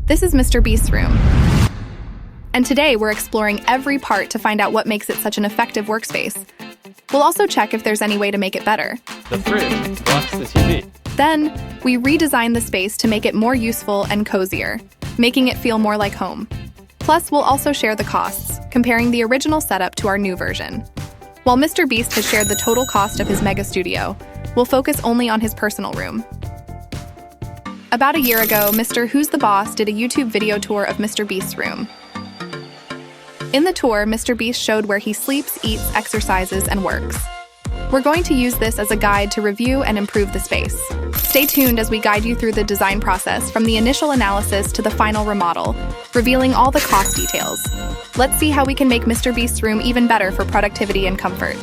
This is Mr. Beast's room. And today we're exploring every part to find out what makes it such an effective workspace. We'll also check if there's any way to make it better. The fridge blocks the TV. Then, we redesign the space to make it more useful and cozier, making it feel more like home. Plus, we'll also share the costs, comparing the original setup to our new version. While Mr. Beast has shared the total cost of his mega studio, we'll focus only on his personal room. About a year ago, Mr. Who's the Boss did a YouTube video tour of Mr. Beast's room. In the tour, Mr. Beast showed where he sleeps, eats, exercises, and works. We're going to use this as a guide to review and improve the space. Stay tuned as we guide you through the design process from the initial analysis to the final remodel, revealing all the cost details. Let's see how we can make Mr. Beast's room even better for productivity and comfort.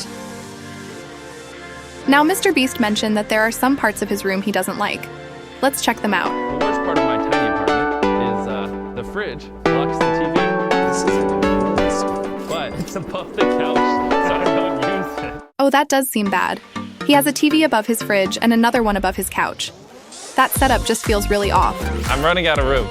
Now, Mr. Beast mentioned that there are some parts of his room he doesn't like. Let's check them out. The worst part of my tiny apartment is the fridge blocks the TV. But it's above the couch, so I don't use it. Oh, that does seem bad. He has a TV above his fridge and another one above his couch. That setup just feels really off. I'm running out of room.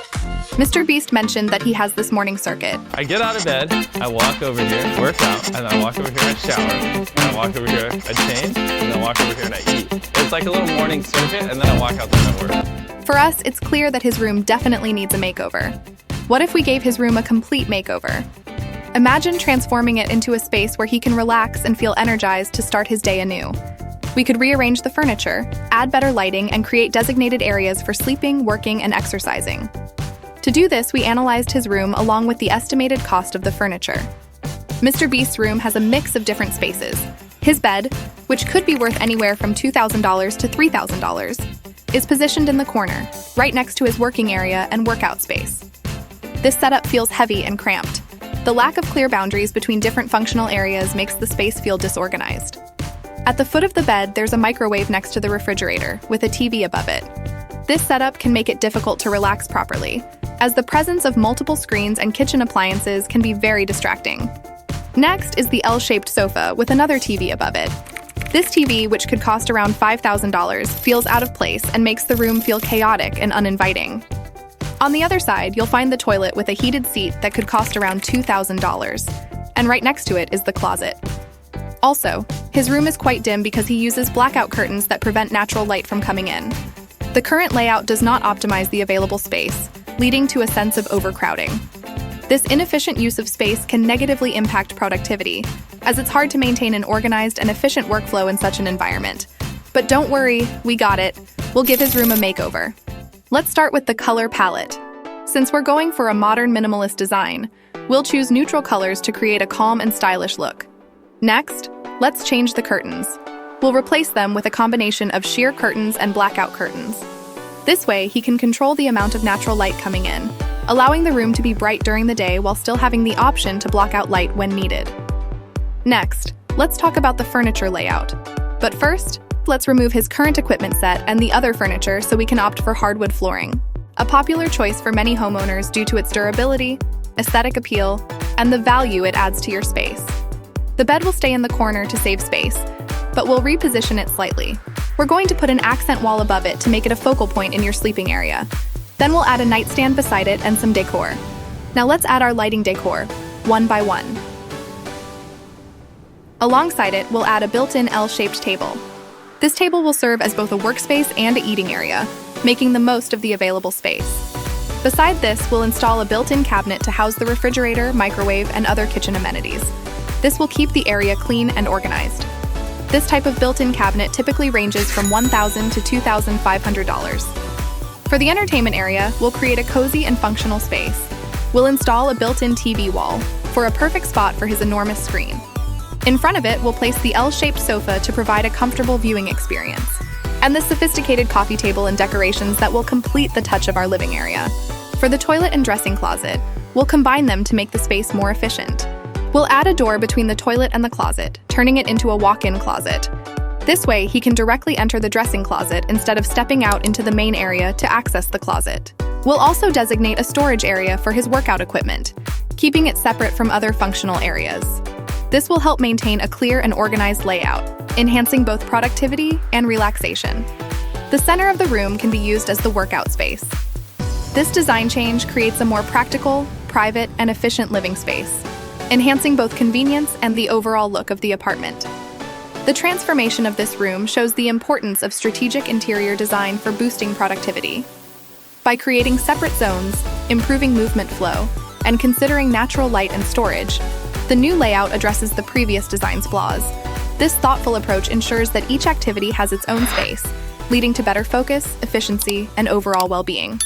Mr. Beast mentioned that he has this morning circuit. I get out of bed, I walk over here, work out, and then I walk over here and shower, and I walk over here, I change, and then I walk over here and I eat. It's like a little morning circuit, and then I walk out there and I work. For us, it's clear that his room definitely needs a makeover. What if we gave his room a complete makeover? Imagine transforming it into a space where he can relax and feel energized to start his day anew. We could rearrange the furniture, add better lighting, and create designated areas for sleeping, working, and exercising. To do this, we analyzed his room along with the estimated cost of the furniture. Mr. Beast's room has a mix of different spaces. His bed, which could be worth anywhere from $2,000 to $3,000, is positioned in the corner, right next to his working area and workout space. This setup feels heavy and cramped. The lack of clear boundaries between different functional areas makes the space feel disorganized. At the foot of the bed, there's a microwave next to the refrigerator, with a TV above it. This setup can make it difficult to relax properly, as the presence of multiple screens and kitchen appliances can be very distracting. Next is the L-shaped sofa with another TV above it. This TV, which could cost around $5,000, feels out of place and makes the room feel chaotic and uninviting. On the other side, you'll find the toilet with a heated seat that could cost around $2,000, and right next to it is the closet. Also, his room is quite dim because he uses blackout curtains that prevent natural light from coming in. The current layout does not optimize the available space, leading to a sense of overcrowding. This inefficient use of space can negatively impact productivity, as it's hard to maintain an organized and efficient workflow in such an environment. But don't worry, we got it. We'll give his room a makeover. Let's start with the color palette. Since we're going for a modern minimalist design, we'll choose neutral colors to create a calm and stylish look. Next, let's change the curtains. We'll replace them with a combination of sheer curtains and blackout curtains. This way, he can control the amount of natural light coming in, allowing the room to be bright during the day while still having the option to block out light when needed. Next, let's talk about the furniture layout. But first, let's remove his current equipment set and the other furniture so we can opt for hardwood flooring, a popular choice for many homeowners due to its durability, aesthetic appeal, and the value it adds to your space. The bed will stay in the corner to save space, but we'll reposition it slightly. We're going to put an accent wall above it to make it a focal point in your sleeping area. Then we'll add a nightstand beside it and some decor. Now let's add our lighting decor, one by one. Alongside it, we'll add a built-in L-shaped table. This table will serve as both a workspace and an eating area, making the most of the available space. Beside this, we'll install a built-in cabinet to house the refrigerator, microwave, and other kitchen amenities. This will keep the area clean and organized. This type of built-in cabinet typically ranges from $1,000 to $2,500. For the entertainment area, we'll create a cozy and functional space. We'll install a built-in TV wall for a perfect spot for his enormous screen. In front of it, we'll place the L-shaped sofa to provide a comfortable viewing experience, and the sophisticated coffee table and decorations that will complete the touch of our living area. For the toilet and dressing closet, we'll combine them to make the space more efficient. We'll add a door between the toilet and the closet, turning it into a walk-in closet. This way, he can directly enter the dressing closet instead of stepping out into the main area to access the closet. We'll also designate a storage area for his workout equipment, keeping it separate from other functional areas. This will help maintain a clear and organized layout, enhancing both productivity and relaxation. The center of the room can be used as the workout space. This design change creates a more practical, private, and efficient living space, enhancing both convenience and the overall look of the apartment. The transformation of this room shows the importance of strategic interior design for boosting productivity. By creating separate zones, improving movement flow, and considering natural light and storage, the new layout addresses the previous design's flaws. This thoughtful approach ensures that each activity has its own space, leading to better focus, efficiency, and overall well-being.